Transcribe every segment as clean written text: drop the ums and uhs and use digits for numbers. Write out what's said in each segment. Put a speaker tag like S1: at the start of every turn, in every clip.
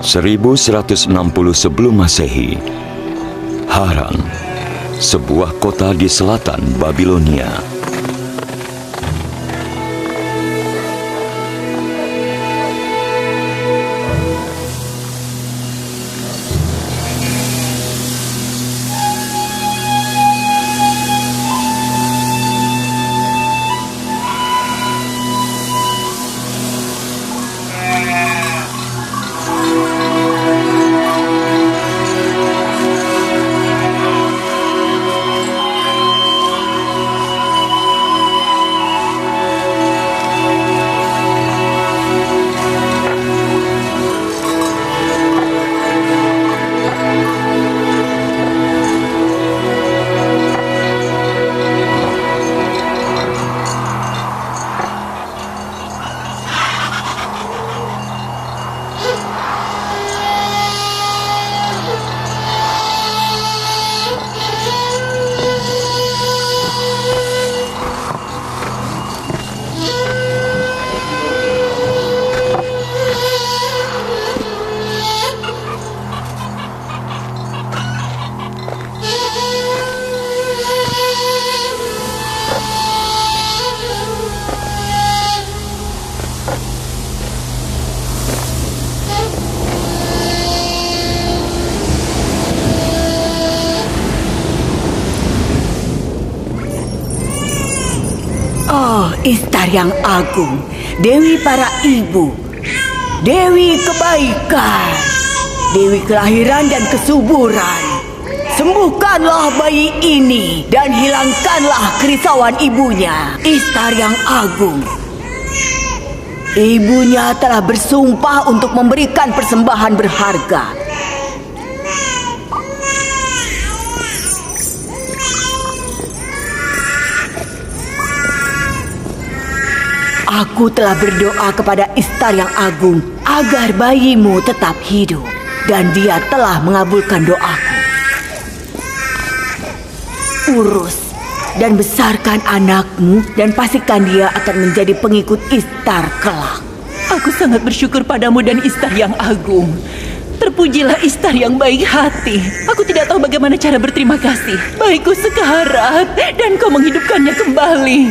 S1: 1160 sebelum Masehi, Haran, sebuah kota di selatan Babilonia.
S2: Oh, Istar yang agung, Dewi para ibu, Dewi kebaikan, Dewi kelahiran dan kesuburan. Sembuhkanlah bayi ini dan hilangkanlah kerisauan ibunya, Istar yang agung. Ibunya telah bersumpah untuk memberikan persembahan berharga. Aku telah berdoa kepada Istar yang agung agar bayimu tetap hidup, dan dia telah mengabulkan doaku. Urus dan besarkan anakmu dan pastikan dia akan menjadi pengikut Istar kelak.
S3: Aku sangat bersyukur padamu dan Istar yang agung. Terpujilah Istar yang baik hati. Aku tidak tahu bagaimana cara berterima kasih. Baikku sekarat dan kau menghidupkannya kembali.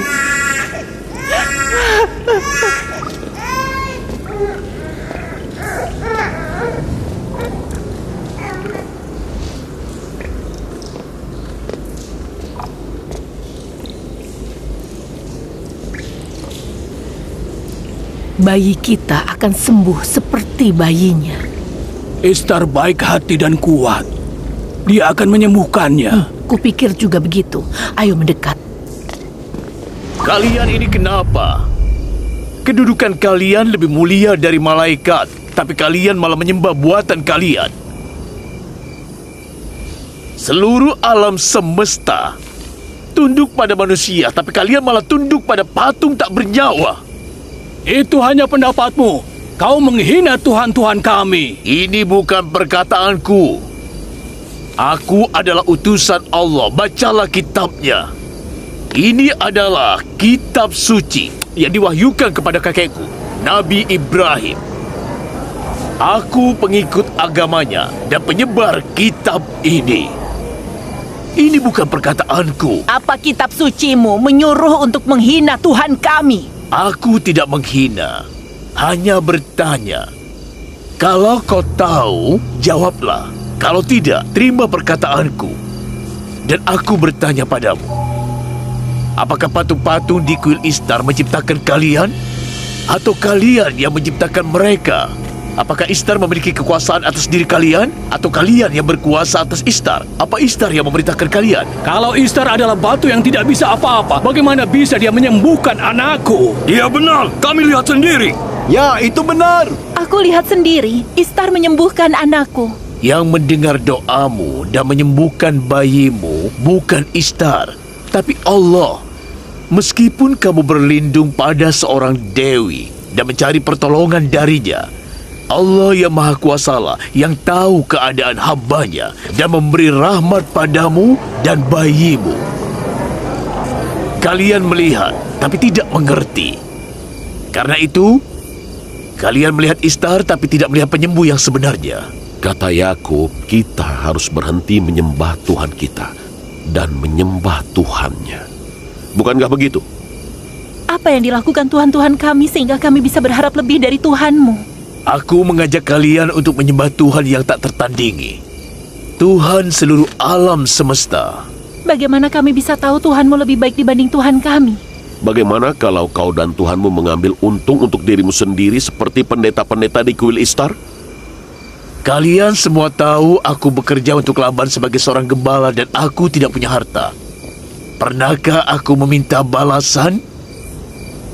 S3: Bayi kita akan sembuh seperti bayinya.
S4: Istar baik hati dan kuat. Dia akan menyembuhkannya.
S3: Kupikir juga begitu. Ayo mendekat.
S5: Kalian ini kenapa? Kedudukan kalian lebih mulia dari malaikat, tapi kalian malah menyembah buatan kalian. Seluruh alam semesta tunduk pada manusia, tapi kalian malah tunduk pada patung tak bernyawa.
S4: Itu hanya pendapatmu. Kau menghina Tuhan-Tuhan kami.
S5: Ini bukan perkataanku. Aku adalah utusan Allah. Bacalah kitabnya. Ini adalah kitab suci yang diwahyukan kepada kakekku, Nabi Ibrahim. Aku pengikut agamanya dan penyebar kitab ini. Ini bukan perkataanku.
S3: Apa kitab sucimu menyuruh untuk menghina Tuhan kami?
S5: Aku tidak menghina, hanya bertanya. Kalau kau tahu, jawablah. Kalau tidak, terima perkataanku. Dan aku bertanya padamu, apakah patung-patung di kuil Istar menciptakan kalian? Atau kalian yang menciptakan mereka? Apakah Istar memiliki kekuasaan atas diri kalian? Atau kalian yang berkuasa atas Istar? Apa Istar yang memerintahkan kalian?
S4: Kalau Istar adalah batu yang tidak bisa apa-apa, bagaimana bisa dia menyembuhkan anakku?
S5: Dia benar, kami lihat sendiri.
S6: Ya, itu benar.
S3: Aku lihat sendiri, Istar menyembuhkan anakku.
S5: Yang mendengar doamu dan menyembuhkan bayimu bukan Istar, tapi Allah. Meskipun kamu berlindung pada seorang dewi dan mencari pertolongan darinya, Allah yang Maha Kuasalah yang tahu keadaan hambanya dan memberi rahmat padamu dan bayimu. Kalian melihat tapi tidak mengerti. Karena itu, Kalian melihat Ishtar tapi tidak melihat penyembuh yang sebenarnya.
S6: Kata Yakub, kita harus berhenti menyembah Tuhan kita dan menyembah Tuhannya. Bukankah begitu?
S3: Apa yang dilakukan Tuhan-Tuhan kami sehingga kami bisa berharap lebih dari Tuhan-Mu?
S5: Aku mengajak kalian untuk menyembah Tuhan yang tak tertandingi. Tuhan seluruh alam semesta.
S3: Bagaimana kami bisa tahu Tuhan-Mu lebih baik dibanding Tuhan kami?
S6: Bagaimana kalau kau dan Tuhanmu mengambil untung untuk dirimu sendiri seperti pendeta-pendeta di kuil Ishtar?
S5: Kalian semua tahu aku bekerja untuk Laban sebagai seorang gembala dan aku tidak punya harta. Pernahkah aku meminta balasan?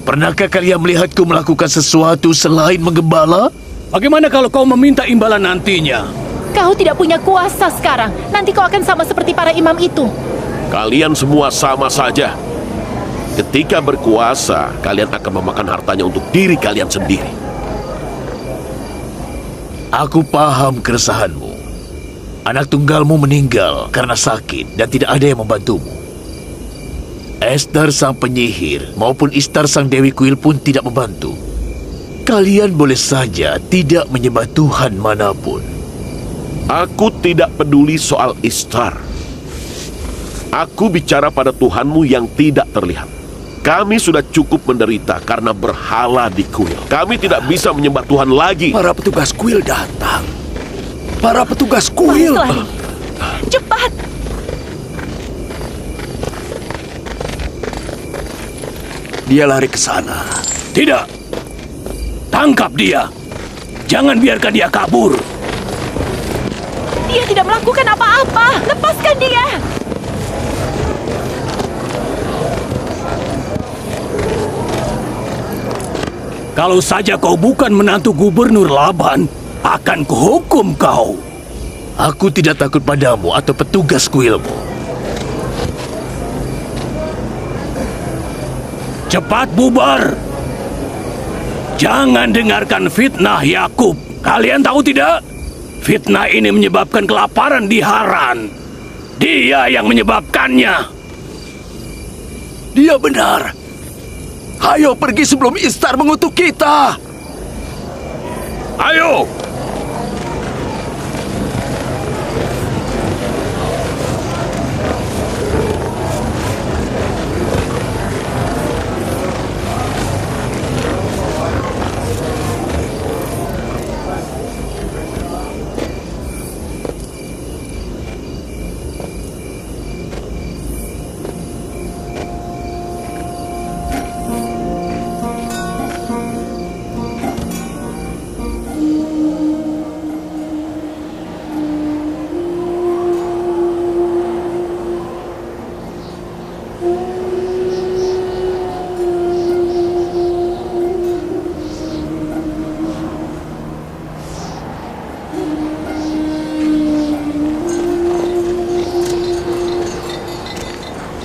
S5: Pernahkah kalian melihatku melakukan sesuatu selain menggembala?
S4: Bagaimana kalau kau meminta imbalan nantinya?
S3: Kau tidak punya kuasa sekarang. Nanti kau akan sama seperti para imam itu.
S6: Kalian semua sama saja. Ketika berkuasa, kalian akan memakan hartanya untuk diri kalian sendiri.
S5: Aku paham keresahanmu. Anak tunggalmu meninggal karena sakit dan tidak ada yang membantumu. Esther sang penyihir maupun Ishtar sang dewi kuil pun tidak membantu. Kalian boleh saja tidak menyembah Tuhan manapun.
S6: Aku tidak peduli soal Ishtar. Aku bicara pada Tuhanmu yang tidak terlihat. Kami sudah cukup menderita karena berhala di kuil. Kami tidak bisa menyembah Tuhan lagi.
S4: Para petugas kuil datang. Para petugas kuil.
S3: Lari. Cepat.
S4: Dia lari ke sana. Tidak. Tangkap dia. Jangan biarkan dia kabur.
S3: Dia tidak melakukan apa-apa. Lepaskan dia.
S4: Kalau saja kau bukan menantu gubernur Laban, akan kuhukum kau.
S5: Aku tidak takut padamu atau petugas kuilmu.
S4: Cepat bubar. Jangan dengarkan fitnah Yakub. Kalian tahu tidak? Fitnah ini menyebabkan kelaparan di Haran. Dia yang menyebabkannya. Dia benar. Ayo pergi sebelum Ishtar mengutuk kita.
S6: Ayo!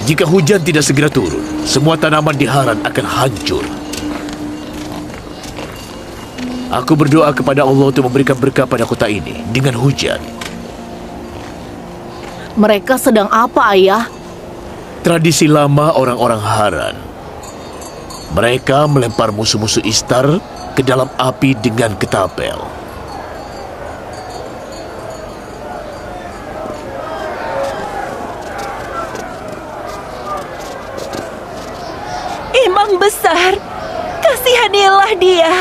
S5: Jika hujan tidak segera turun, semua tanaman di Haran akan hancur. Aku berdoa kepada Allah untuk memberikan berkah pada kota ini dengan hujan.
S2: Mereka sedang apa, Ayah?
S5: Tradisi lama orang-orang Haran. Mereka melempar musuh-musuh Ishtar ke dalam api dengan ketapel.
S3: Imam besar, kasihanilah dia.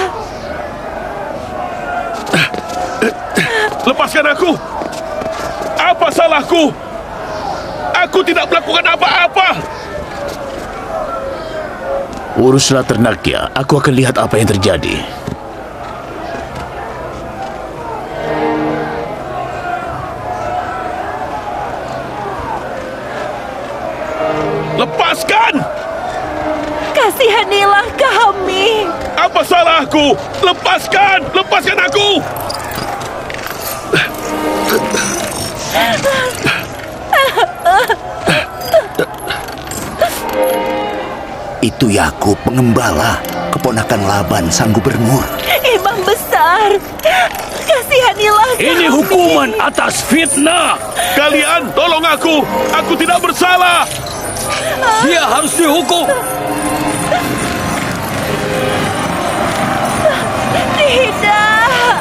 S6: Lepaskan aku! Apa salahku? Aku tidak melakukan apa-apa!
S5: Uruslah ternaknya, aku akan lihat apa yang terjadi.
S6: Lepaskan!
S3: Kasihanilah kami.
S6: Apa salahku? Lepaskan! Lepaskan aku!
S7: Itu Yakub pengembala, keponakan Laban sang gubernur.
S3: Imam besar, kasihanilah kami.
S4: Ini hukuman atas fitnah.
S6: Kalian tolong aku! Aku tidak bersalah!
S4: Dia harus dihukum.
S3: Tidak!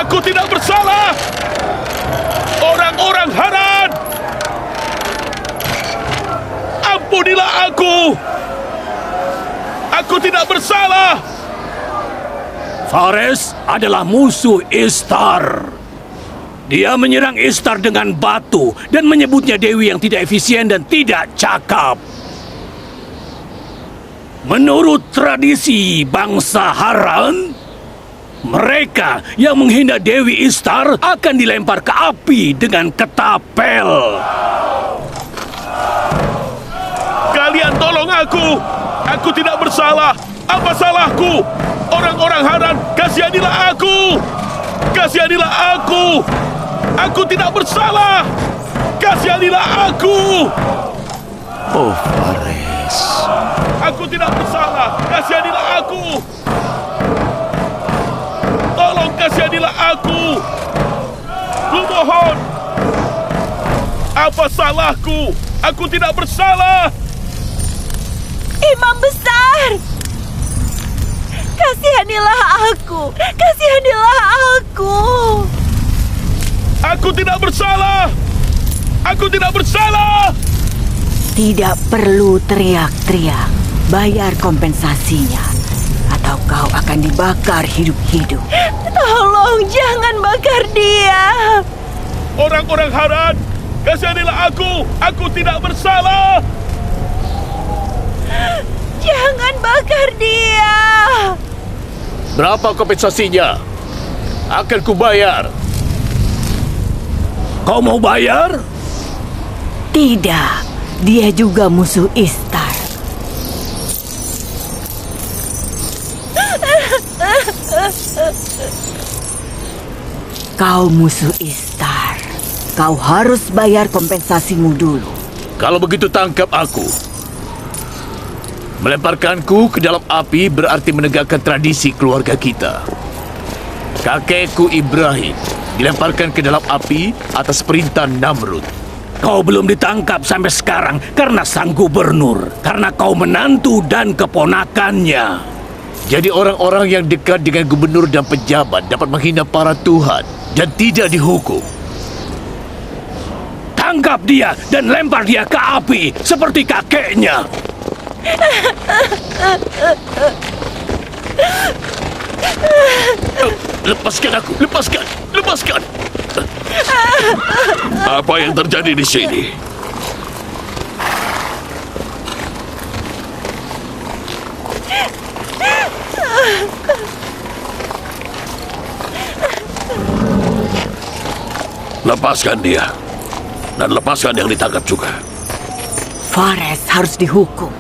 S6: Aku tidak bersalah! Orang-orang Haran! Ampunilah aku! Aku tidak bersalah!
S4: Fares adalah musuh Istar. Dia menyerang Istar dengan batu dan menyebutnya dewi yang tidak efisien dan tidak cakap. Menurut tradisi bangsa Haran, mereka yang menghina Dewi Istar akan dilempar ke api dengan ketapel.
S6: Kalian tolong aku! Aku tidak bersalah! Apa salahku? Orang-orang Haran, kasihanilah aku! Kasihanilah aku! Aku tidak bersalah! Kasihanilah aku!
S7: Oh, Fares.
S6: Aku tidak bersalah! Kasihanilah aku! Tolong kasihanilah aku! Kumohon! Apa salahku? Aku tidak bersalah!
S3: Imam besar! Kasihanilah aku! Kasihanilah aku!
S6: Aku tidak bersalah! Aku tidak bersalah!
S2: Tidak perlu teriak-teriak. Bayar kompensasinya, atau kau akan dibakar hidup-hidup.
S3: Tolong jangan bakar dia!
S6: Orang-orang Haran, kasihanilah aku! Aku tidak bersalah!
S3: Jangan bakar dia!
S5: Berapa kompensasinya? Akan kubayar.
S4: Kau mau bayar?
S2: Tidak, dia juga musuh Istar. Kau musuh Istar. Kau harus bayar kompensasimu dulu.
S5: Kalau begitu tangkap aku. Melemparkanku ke dalam api berarti menegakkan tradisi keluarga kita. Kakekku Ibrahim dilemparkan ke dalam api atas perintah Namrud.
S4: Kau belum ditangkap sampai sekarang karena sang gubernur. Karena kau menantu dan keponakannya.
S5: Jadi orang-orang yang dekat dengan gubernur dan pejabat dapat menghina para tuhan dan tidak dihukum.
S4: Tangkap dia dan lempar dia ke api seperti kakeknya.
S6: Lepaskan aku! Lepaskan! Lepaskan! Apa yang terjadi di sini? Lepaskan dia. Dan lepaskan yang ditangkap juga.
S2: Fares harus dihukum.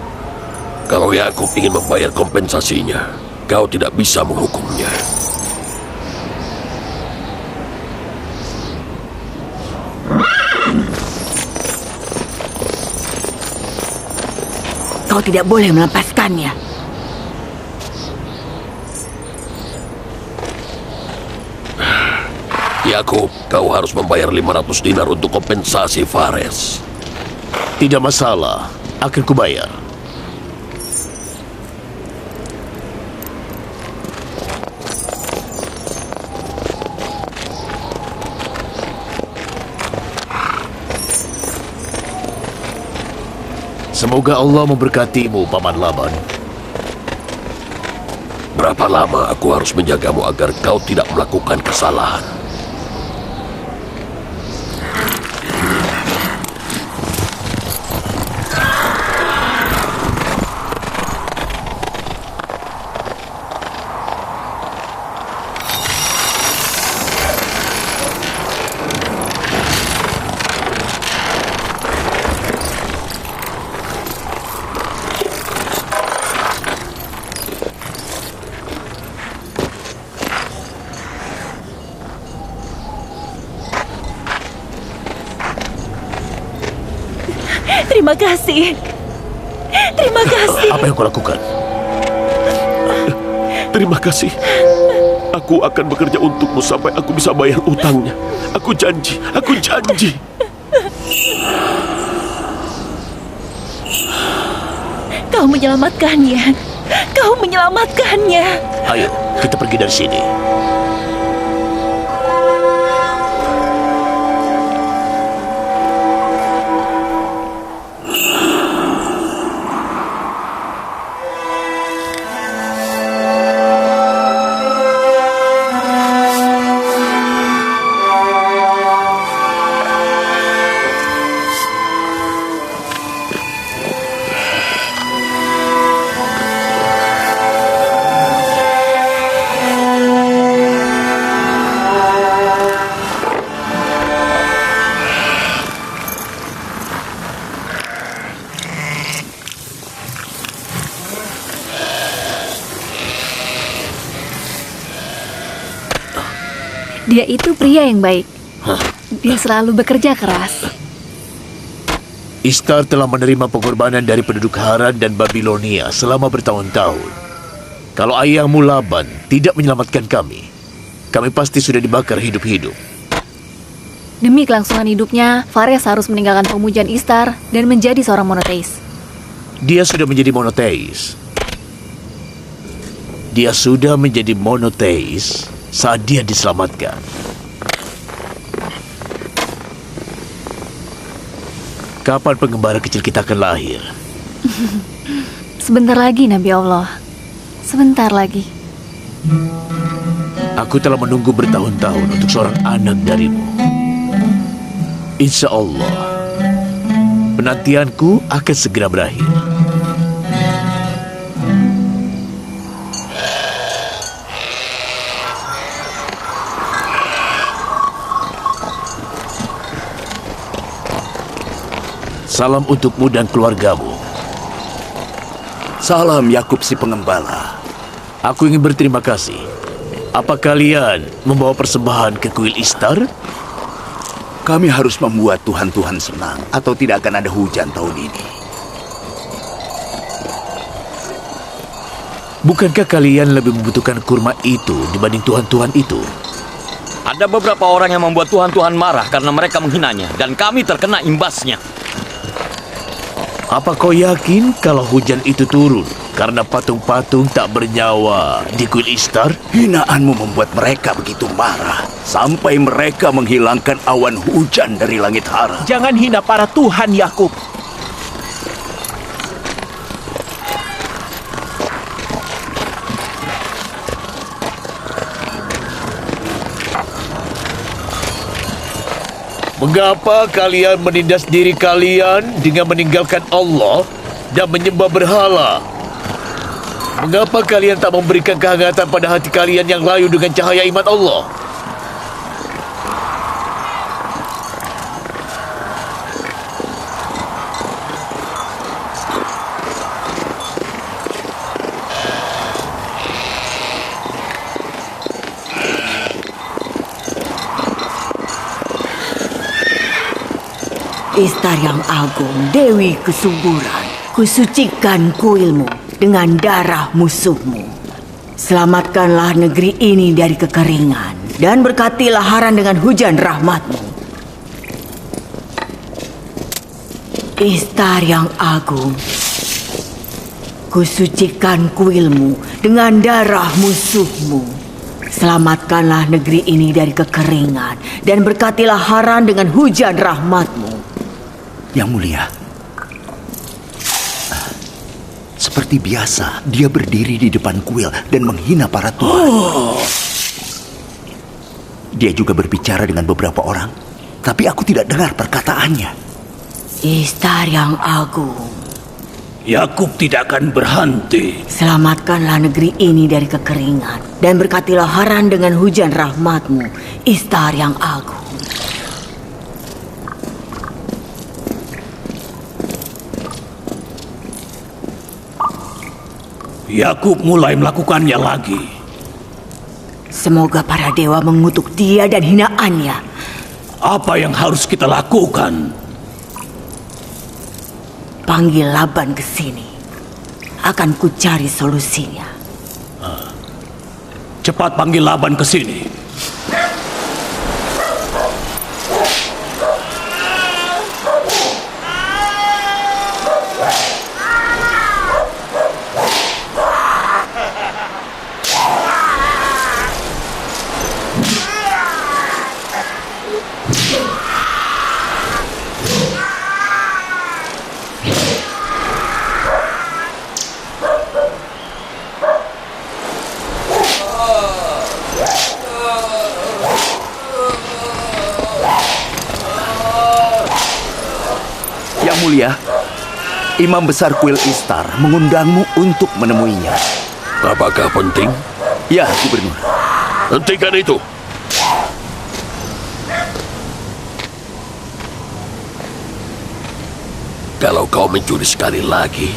S6: Kalau Yakub ingin membayar kompensasinya, kau tidak bisa menghukumnya.
S2: Kau tidak boleh melepaskannya.
S6: Yakub, kau harus membayar 500 dinar untuk kompensasi Fares.
S5: Tidak masalah, akan kubayar. Semoga Allah memberkatimu, Paman Laban.
S6: Berapa lama aku harus menjagamu agar kau tidak melakukan kesalahan?
S3: Terima kasih. Terima kasih.
S5: Apa yang kau lakukan?
S6: Terima kasih. Aku akan bekerja untukmu sampai aku bisa bayar utangnya. Aku janji, aku janji.
S3: Kau menyelamatkannya. Kau menyelamatkannya.
S5: Ayo, kita pergi dari sini.
S8: Dia itu pria yang baik. Dia selalu bekerja keras.
S5: Ishtar telah menerima pengorbanan dari penduduk Haran dan Babilonia selama bertahun-tahun. Kalau ayahmu Laban tidak menyelamatkan kami pasti sudah dibakar hidup-hidup.
S8: Demi kelangsungan hidupnya, Fares harus meninggalkan pemujaan Ishtar dan menjadi seorang monoteis.
S5: Dia sudah menjadi monoteis. Dia sudah menjadi monoteis saat dia diselamatkan. Kapan pengembara kecil kita akan lahir?
S8: Sebentar lagi, Nabi Allah. Sebentar lagi.
S5: Aku telah menunggu bertahun-tahun untuk seorang anak darimu. Insya Allah, penantianku akan segera berakhir. Salam untukmu dan keluargamu.
S7: Salam Yakub si pengembala.
S5: Aku ingin berterima kasih. Apa kalian membawa persembahan ke kuil Ishtar?
S7: Kami harus membuat Tuhan-Tuhan senang atau tidak akan ada hujan tahun ini.
S5: Bukankah kalian lebih membutuhkan kurma itu dibanding Tuhan-Tuhan itu?
S9: Ada beberapa orang yang membuat Tuhan-Tuhan marah karena mereka menghinanya, dan kami terkena imbasnya.
S5: Apa kau yakin kalau hujan itu turun karena patung-patung tak bernyawa di kuil Ishtar?
S7: Hinaanmu membuat mereka begitu marah sampai mereka menghilangkan awan hujan dari langit Haran.
S10: Jangan hina para Tuhan, Yakub.
S5: Mengapa kalian menindas diri kalian dengan meninggalkan Allah dan menyembah berhala? Mengapa kalian tak memberikan kehangatan pada hati kalian yang layu dengan cahaya iman Allah?
S2: Ishtar yang agung, Dewi kesuburan, kusucikan kuilmu dengan darah musuhmu. Selamatkanlah negeri ini dari kekeringan, dan berkatilah Haran dengan hujan rahmatmu. Ishtar yang agung, kusucikan kuilmu dengan darah musuhmu. Selamatkanlah negeri ini dari kekeringan, dan berkatilah Haran dengan hujan rahmatmu.
S7: Yang mulia, seperti biasa, dia berdiri di depan kuil dan menghina para tuan. Dia juga berbicara dengan beberapa orang, tapi aku tidak dengar perkataannya.
S2: Ishtar yang agung,
S4: Yakub tidak akan berhenti.
S2: selamatkanlah negeri ini dari kekeringan, dan berkatilah Haran dengan hujan rahmatmu, Ishtar yang agung.
S4: Yakub mulai melakukannya lagi.
S2: Semoga para dewa mengutuk dia dan hinaannya.
S4: Apa yang harus kita lakukan?
S2: Panggil Laban ke sini. Akan ku cari solusinya.
S4: cepat panggil Laban ke sini.
S7: Yang mulia, Imam Besar Kuil Istar mengundangmu untuk menemuinya.
S6: Apakah penting?
S7: Ya, Gubernur.
S6: Hentikan itu. Kalau kau mencuri sekali lagi,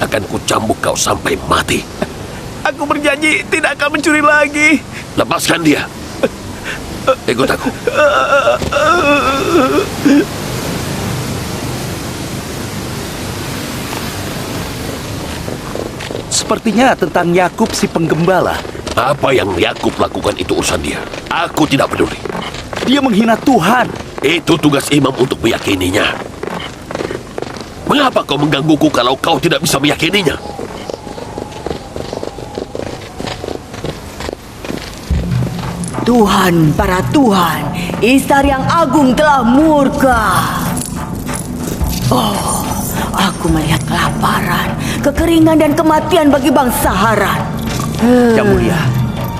S6: akan kucambuk kau sampai mati.
S5: Aku berjanji tidak akan mencuri lagi.
S6: Lepaskan dia. Ikut aku.
S7: Sepertinya tentang Yakub si penggembala.
S6: Apa yang Yakub lakukan itu urusan dia. Aku tidak peduli.
S7: Dia menghina Tuhan.
S6: Itu tugas imam untuk meyakininya. Mengapa kau menggangguku kalau kau tidak bisa meyakininya?
S2: Tuhan, para Tuhan, Istar yang agung telah murka. Oh, aku melihat kelaparan, kekeringan dan kematian bagi bangsa Haran.
S7: Yang mulia,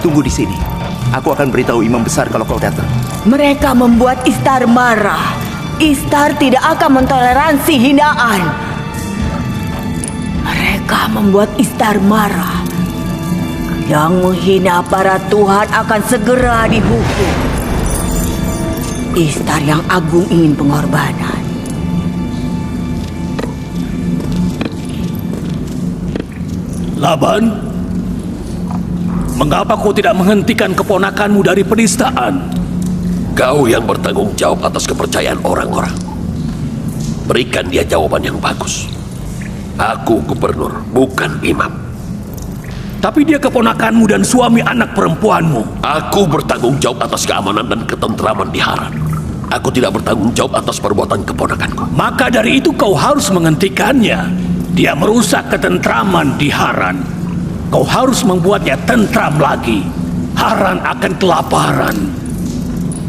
S7: tunggu di sini. Aku akan beritahu Imam Besar kalau kau datang.
S2: Mereka membuat Istar marah. Istar tidak akan mentoleransi hinaan. Mereka membuat Istar marah. Yang menghina para Tuhan akan segera dihukum. Istar yang agung ingin pengorbanan.
S4: Laban, mengapa kau tidak menghentikan keponakanmu dari penistaan?
S6: Kau yang bertanggung jawab atas kepercayaan orang-orang. Berikan dia jawaban yang bagus. Aku gubernur, bukan imam.
S4: Tapi dia keponakanmu dan suami anak perempuanmu.
S6: Aku bertanggung jawab atas keamanan dan ketentraman di Haran. Aku tidak bertanggung jawab atas perbuatan keponakanku.
S4: Maka dari itu kau harus menghentikannya. Dia merusak ketentraman di Haran. Kau harus membuatnya tentram lagi. Haran akan kelaparan.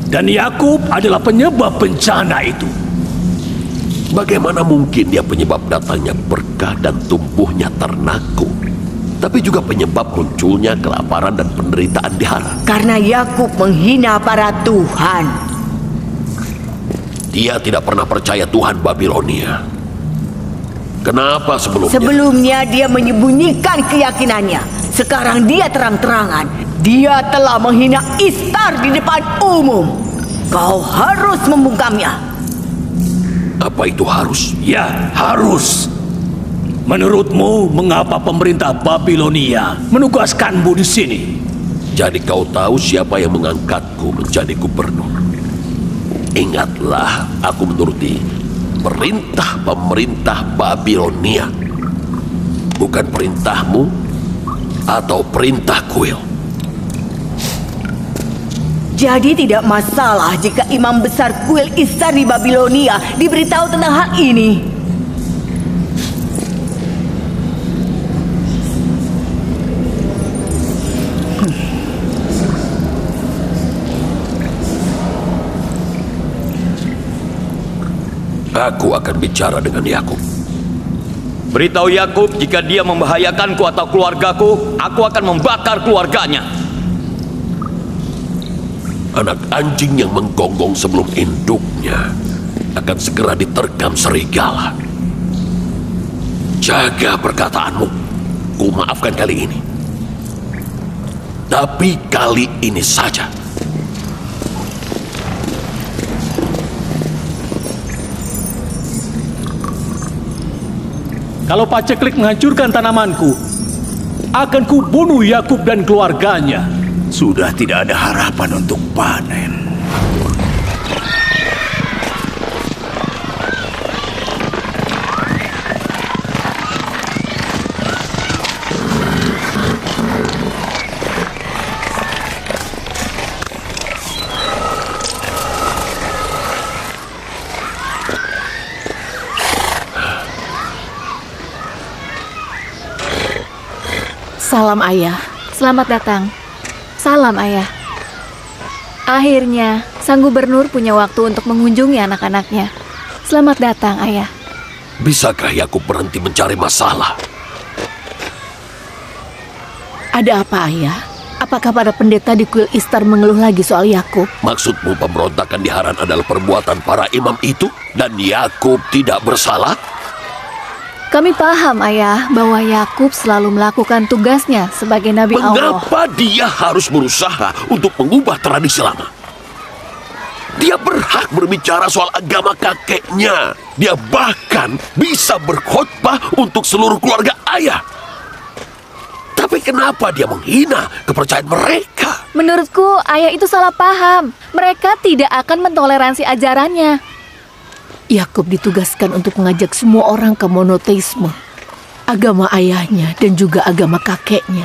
S4: Dan Yakub adalah penyebab bencana itu.
S6: Bagaimana mungkin dia penyebab datangnya berkah dan tumbuhnya ternakku, tapi juga penyebab munculnya kelaparan dan penderitaan di Haran?
S2: Karena Yakub menghina para Tuhan.
S6: Dia tidak pernah percaya Tuhan Babilonia. Kenapa sebelumnya?
S2: Sebelumnya dia menyembunyikan keyakinannya. Sekarang dia terang-terangan. Dia telah menghina Istar di depan umum. Kau harus membungkamnya.
S6: Apa itu harus?
S4: Ya, harus. Menurutmu, mengapa pemerintah Babilonia menugaskanmu di sini?
S6: Jadi kau tahu siapa yang mengangkatku menjadi gubernur? Ingatlah, aku menuruti perintah pemerintah Babilonia, bukan perintahmu atau perintah kuil.
S2: Jadi tidak masalah jika imam besar kuil Istar di Babilonia diberitahu tentang hal ini.
S6: Aku akan bicara dengan Yakub.
S9: Beritahu Yakub jika dia membahayakanku atau keluargaku, aku akan membakar keluarganya.
S6: Anak anjing yang menggonggong sebelum induknya akan segera diterkam serigala. Jaga perkataanmu. Ku maafkan kali ini. Tapi kali ini saja.
S4: Kalau paceklik menghancurkan tanamanku, akan kubunuh Yakub dan keluarganya.
S7: Sudah tidak ada harapan untuk panen.
S2: Salam ayah.
S8: Selamat datang. Salam, Ayah. Akhirnya, sang gubernur punya waktu untuk mengunjungi anak-anaknya. Selamat datang, Ayah.
S5: Bisakah Yakub berhenti mencari masalah?
S2: Ada apa ayah? Apakah para pendeta di kuil Istar mengeluh lagi soal Yakub?
S5: Maksudmu pemberontakan di Haran adalah perbuatan para imam itu? Dan Yakub tidak bersalah?
S8: Kami paham, Ayah, bahwa Yakub selalu melakukan tugasnya sebagai Nabi Allah.
S5: Mengapa dia harus berusaha untuk mengubah tradisi lama? Dia berhak berbicara soal agama kakeknya. Dia bahkan bisa berkhotbah untuk seluruh keluarga ayah. Tapi kenapa dia menghina kepercayaan mereka?
S8: Menurutku, Ayah itu salah paham. Mereka tidak akan mentoleransi ajarannya.
S2: Yakub ditugaskan untuk mengajak semua orang ke monoteisme, agama ayahnya dan juga agama kakeknya.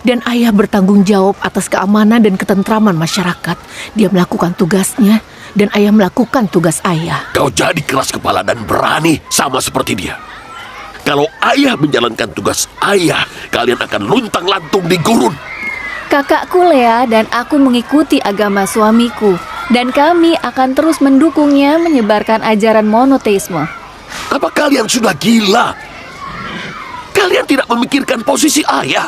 S2: Dan ayah bertanggung jawab atas keamanan dan ketentraman masyarakat. Dia melakukan tugasnya dan ayah melakukan tugas ayah.
S5: Kau jadi keras kepala dan berani sama seperti dia. Kalau ayah menjalankan tugas ayah, kalian akan luntang-lantung di gurun.
S8: Kakakku Lea dan aku mengikuti agama suamiku. Dan kami akan terus mendukungnya menyebarkan ajaran monoteisme.
S5: Apa kalian sudah gila? Kalian tidak memikirkan posisi ayah.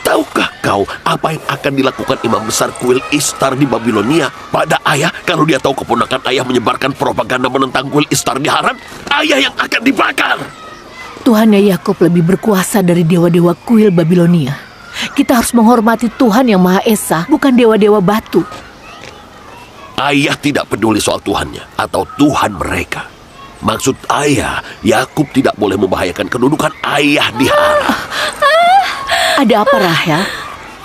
S5: Tahukah kau apa yang akan dilakukan imam besar kuil Istar di Babilonia pada ayah kalau dia tahu keponakan ayah menyebarkan propaganda menentang kuil Istar di Haran? Ayah yang akan dibakar.
S2: Tuhannya Yakub lebih berkuasa dari dewa-dewa kuil Babilonia. Kita harus menghormati Tuhan yang Maha Esa, bukan dewa-dewa batu.
S5: Ayah tidak peduli soal Tuhannya atau Tuhan mereka. Maksud ayah, Yakub tidak boleh membahayakan kedudukan ayah di Haran.
S2: Ada apa, Rahel?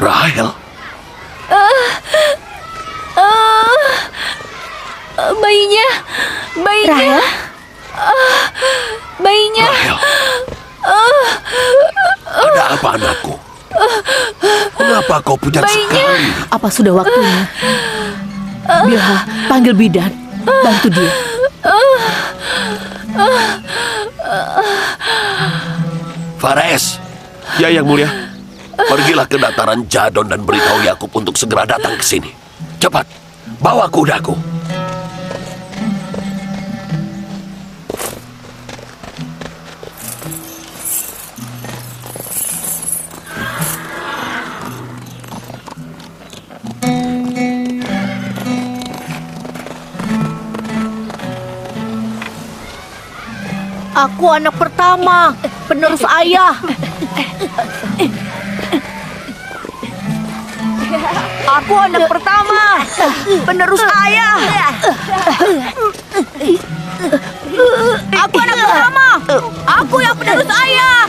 S5: Rahel?
S8: Bayinya.
S2: Rahel?
S8: Bayinya.
S5: Rahel? Ada apa anakku? Mengapa kau pucat sekali?
S2: Apa sudah waktunya? Bilha, panggil bidan. Bantu dia.
S5: Fares. Ya, Yang Mulia. Pergilah ke dataran Jadon dan beritahu Yakub untuk segera datang ke sini. Cepat, bawa kudaku.
S2: Aku anak pertama, penerus ayah. Aku anak pertama, penerus ayah. Aku anak pertama, aku yang penerus ayah.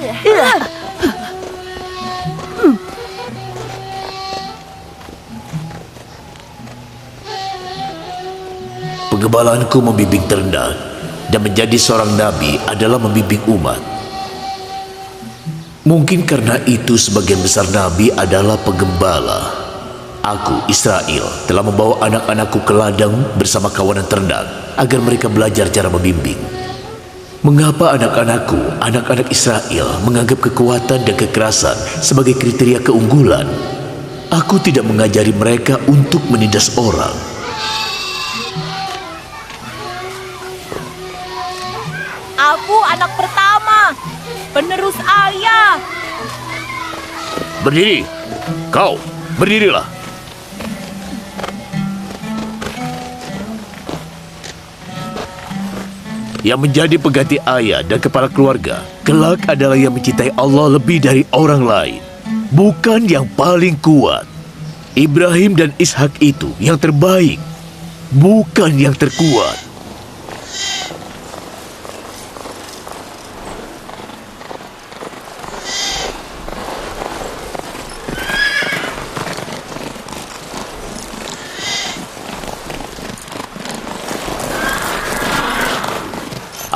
S5: Pengembalanku membimbing ternak, dan menjadi seorang nabi adalah membimbing umat. Mungkin karena itu sebagian besar nabi adalah penggembala. Aku, Israel, telah membawa anak-anakku ke ladang bersama kawanan ternak agar mereka belajar cara membimbing. Mengapa anak-anakku, anak-anak Israel, menganggap kekuatan dan kekerasan sebagai kriteria keunggulan? Aku tidak mengajari mereka untuk menindas orang.
S2: Aku anak pertama, penerus ayah.
S5: Berdiri, kau, berdirilah. Yang menjadi pengganti ayah dan kepala keluarga kelak adalah yang mencintai Allah lebih dari orang lain, bukan yang paling kuat. Ibrahim dan Ishak itu yang terbaik, bukan yang terkuat.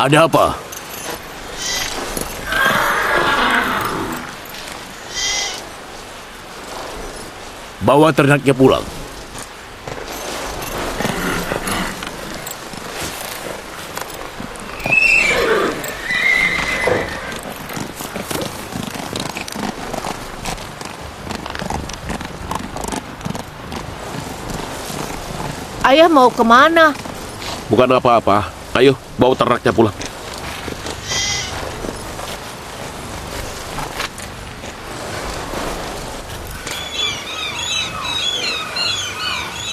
S5: Ada apa? Bawa ternaknya pulang.
S11: Ayah mau kemana?
S6: Bukan apa-apa. Ayo, bawa ternaknya pulang.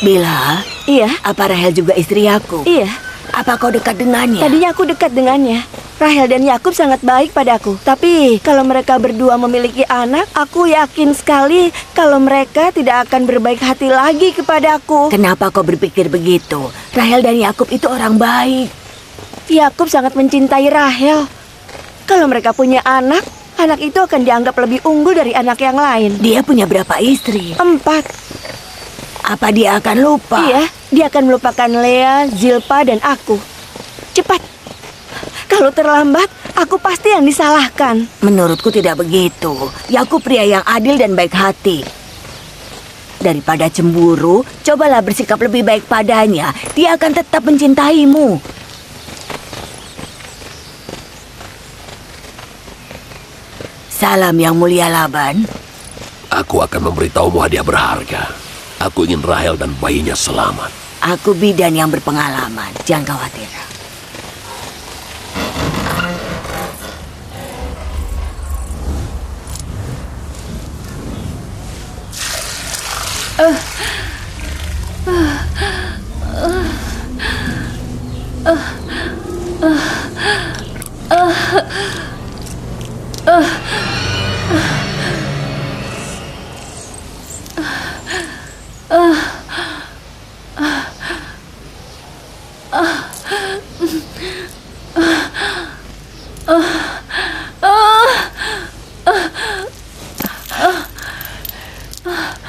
S2: Bila,
S12: Iya,
S2: apa Rahel juga istri Yakub?
S12: iya.
S2: Apa kau dekat dengannya?
S12: Tadinya aku dekat dengannya. Rahel dan Yakub sangat baik padaku. Tapi kalau mereka berdua memiliki anak, aku yakin sekali kalau mereka tidak akan berbaik hati lagi kepadaku.
S2: Kenapa kau berpikir begitu? Rahel dan Yakub itu orang baik.
S12: Yakub sangat mencintai Rahel. Kalau mereka punya anak, anak itu akan dianggap lebih unggul dari anak yang lain.
S2: Dia punya berapa istri?
S12: 4.
S2: Apa dia akan lupa?
S12: Iya, dia akan melupakan Lea, Zilpa, dan aku. Cepat. Kalau terlambat, aku pasti yang disalahkan.
S2: Menurutku tidak begitu. Yakub pria yang adil dan baik hati. Daripada cemburu, cobalah bersikap lebih baik padanya. Dia akan tetap mencintaimu. Salam yang mulia Laban.
S5: Aku akan memberitahumu hadiah berharga. Aku ingin Rahel dan bayinya selamat.
S2: Aku bidan yang berpengalaman. Jangan khawatir.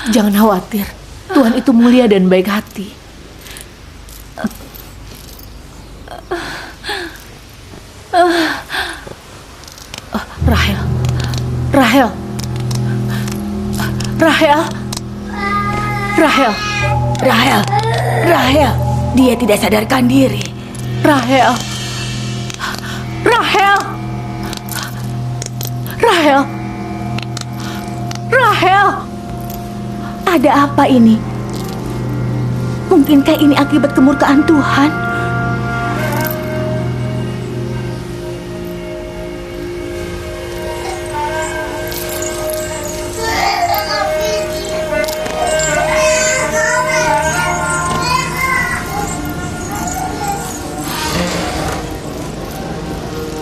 S11: Jangan khawatir. Tuhan itu mulia dan baik hati. Rahel. Rahel. Rahel. Rahel.
S2: Rahel. Rahel. Dia tidak sadarkan diri.
S11: Rahel. Rahel. Rahel. Rahel.
S2: Ada apa ini? Mungkinkah ini akibat kemurkaan Tuhan?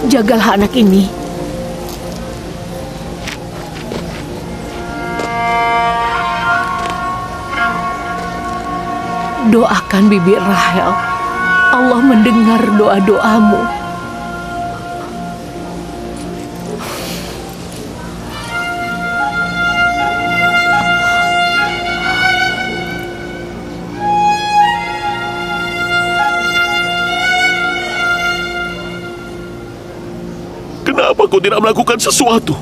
S11: Jagalah anak ini. Doakan bibir Rahel. Allah mendengar doa-doamu.
S6: Kenapa kau tidak melakukan sesuatu?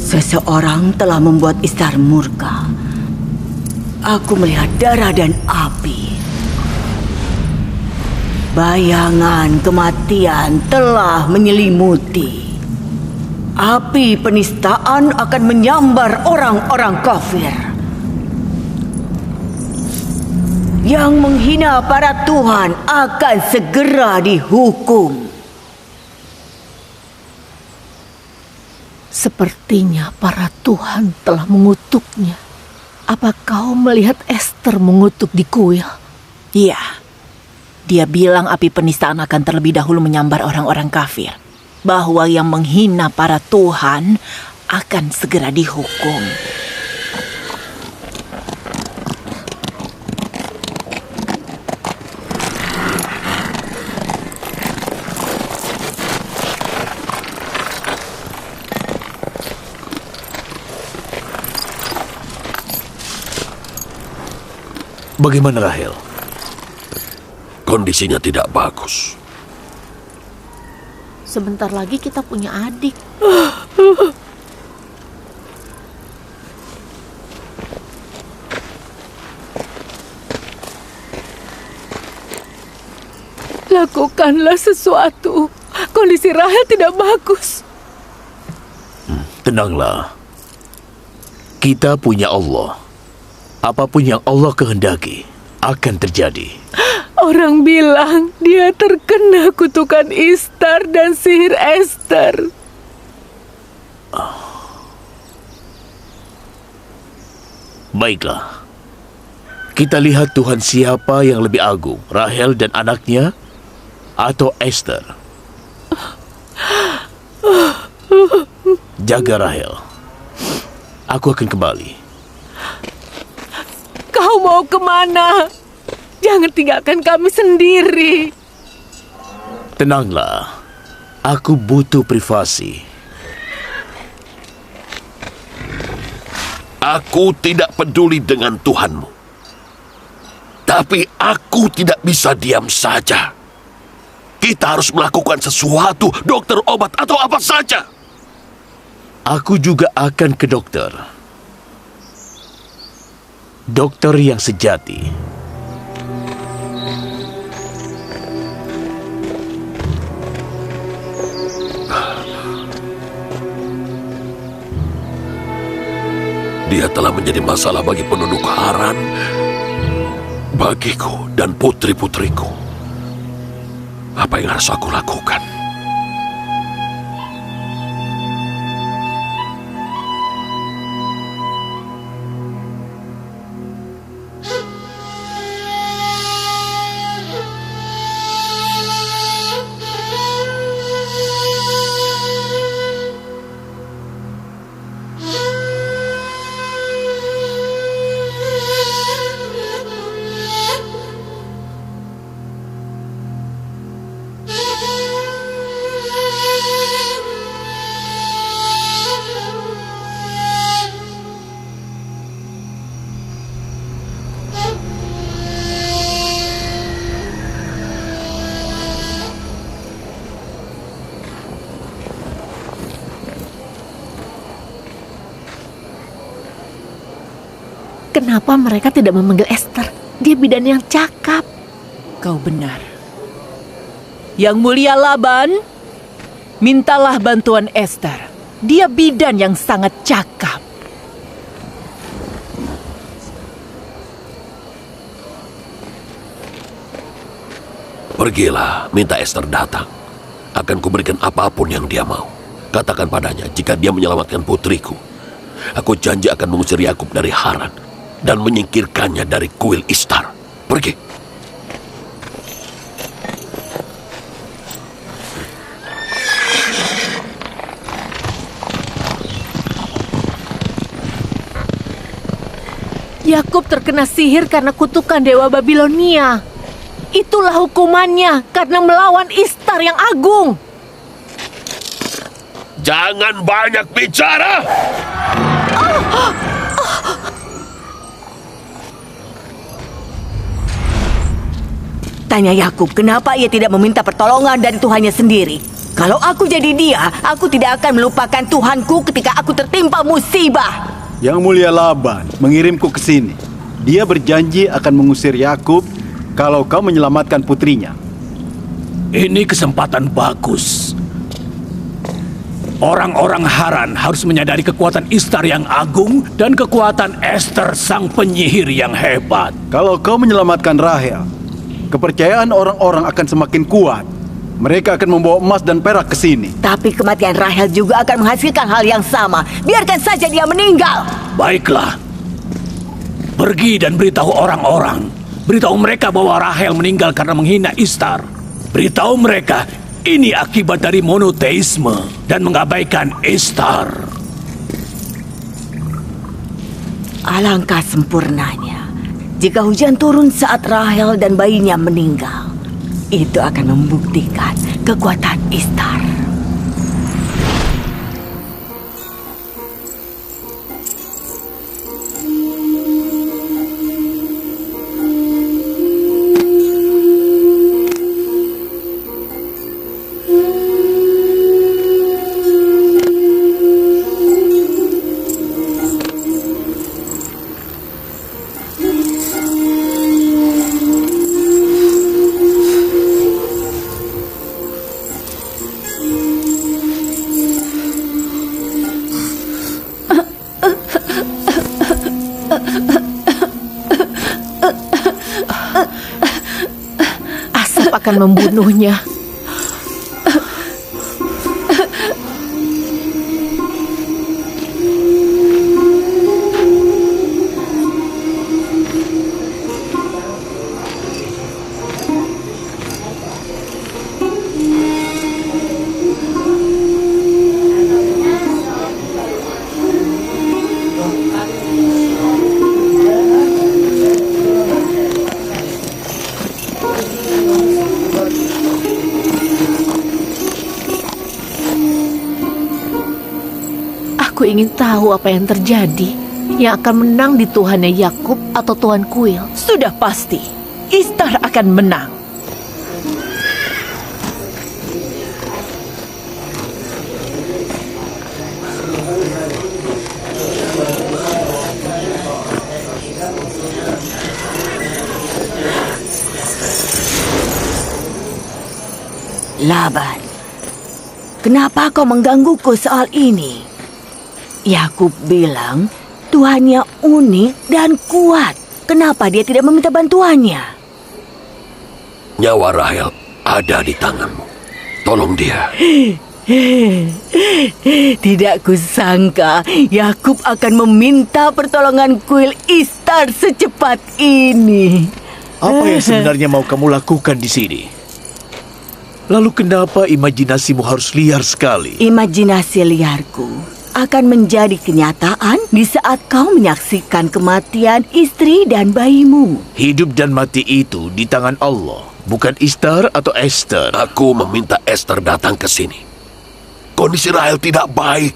S2: Seseorang telah membuat Ishtar murka. Aku melihat darah dan api. Bayangan kematian telah menyelimuti. Api penistaan akan menyambar orang-orang kafir. Yang menghina para Tuhan akan segera dihukum.
S11: Sepertinya para Tuhan telah mengutuknya. Apa kau melihat Esther mengutuk di kuil?
S3: Iya. Dia bilang api penistaan akan terlebih dahulu menyambar orang-orang kafir. bahwa yang menghina para tuhan akan segera dihukum.
S5: Bagaimana Rahel?
S6: Kondisinya tidak bagus.
S11: Sebentar lagi kita punya adik. Lakukanlah sesuatu. Kondisi Rahel tidak bagus.
S5: Tenanglah. Kita punya Allah. Apapun yang Allah kehendaki akan terjadi.
S11: Orang bilang dia terkena kutukan Ishtar dan sihir Esther.
S5: Baiklah. Kita lihat Tuhan siapa yang lebih agung, Rahel dan anaknya atau Esther. Jaga Rahel. Aku akan kembali.
S11: Kau mau kemana? Jangan tinggalkan kami sendiri.
S5: Tenanglah. Aku butuh privasi.
S6: Aku tidak peduli dengan Tuhanmu. Tapi aku tidak bisa diam saja. Kita harus melakukan sesuatu, dokter, obat, atau apa saja.
S5: Aku juga akan ke dokter. Dokter yang sejati.
S6: Dia telah menjadi masalah bagi penduduk Haran, bagiku dan putri-putriku. Apa yang harus aku lakukan?
S11: Kenapa mereka tidak memanggil Esther? Dia bidan yang cakap.
S3: Kau benar. Yang mulia Laban, mintalah bantuan Esther. Dia bidan yang sangat cakap.
S6: Pergilah, minta Esther datang. Akan kuberikan apapun yang dia mau. Katakan padanya, jika dia menyelamatkan putriku, aku janji akan mengusir Yakub dari Haran dan menyingkirkannya dari kuil Ishtar. Pergi.
S11: Yakub terkena sihir karena kutukan Dewa Babilonia. Itulah hukumannya karena melawan Ishtar yang agung.
S6: Jangan banyak bicara.
S2: Tanya Yakub, kenapa ia tidak meminta pertolongan dari Tuhannya sendiri? Kalau aku jadi dia, aku tidak akan melupakan Tuhanku ketika aku tertimpa musibah.
S13: Yang mulia Laban mengirimku ke sini. Dia berjanji akan mengusir Yakub kalau kau menyelamatkan putrinya.
S4: Ini kesempatan bagus. Orang-orang Haran harus menyadari kekuatan Ishtar yang agung dan kekuatan Esther sang penyihir yang hebat.
S13: Kalau kau menyelamatkan Rahel, kepercayaan orang-orang akan semakin kuat. Mereka akan membawa emas dan perak ke sini.
S2: Tapi kematian Rahel juga akan menghasilkan hal yang sama. Biarkan saja dia meninggal.
S4: Baiklah. Pergi dan beritahu orang-orang. Beritahu mereka bahwa Rahel meninggal karena menghina Ishtar. Beritahu mereka Ini akibat dari monoteisme dan mengabaikan Ishtar.
S2: Alangkah sempurnanya jika hujan turun saat Rahel dan bayinya meninggal. Itu akan membuktikan kekuatan Ishtar.
S11: Asap akan membunuhnya. Aku ingin tahu apa yang terjadi. Yang akan menang di Tuhannya Yakub atau Tuhan Kuil?
S3: Sudah pasti, Ishtar akan menang.
S2: Laban, kenapa kau menggangguku soal ini? Yakub bilang Tuhannya unik dan kuat. Kenapa dia tidak meminta bantuannya?
S5: Nyawa Rahel ada di tanganmu. Tolong dia.
S2: Tidak kusangka Yakub akan meminta pertolongan kuil Ishtar secepat ini.
S5: Apa yang sebenarnya mau kamu lakukan di sini? Lalu kenapa imajinasimu harus liar sekali?
S2: Imajinasi liarku akan menjadi kenyataan di saat kau menyaksikan kematian istri dan bayimu.
S5: Hidup dan mati itu di tangan Allah, bukan Ishtar atau Esther. Aku meminta Esther datang ke sini. Kondisi Rahel tidak baik.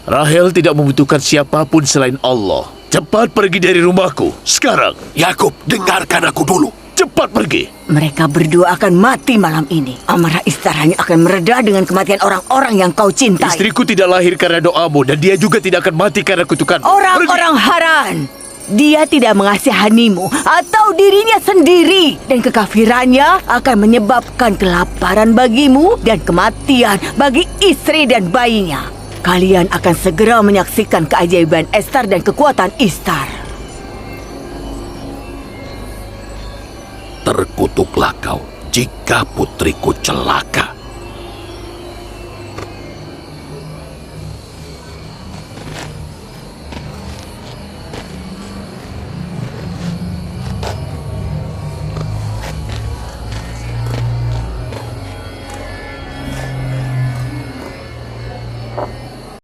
S5: Rahel tidak membutuhkan siapapun selain Allah. Cepat pergi dari rumahku, sekarang. Yakub, dengarkan aku dulu. Cepat pergi.
S2: Mereka berdua akan mati malam ini. Amarah Ishtar hanya akan mereda dengan kematian orang-orang yang kau cintai.
S5: Istriku tidak lahir karena doamu dan dia juga tidak akan mati karena kutukanmu.
S2: Orang-orang Haran. Dia tidak mengasihanimu atau dirinya sendiri. Dan kekafirannya akan menyebabkan kelaparan bagimu dan kematian bagi istri dan bayinya. Kalian akan segera menyaksikan keajaiban Esther dan kekuatan Ishtar.
S5: Terkutuklah kau jika putriku celaka.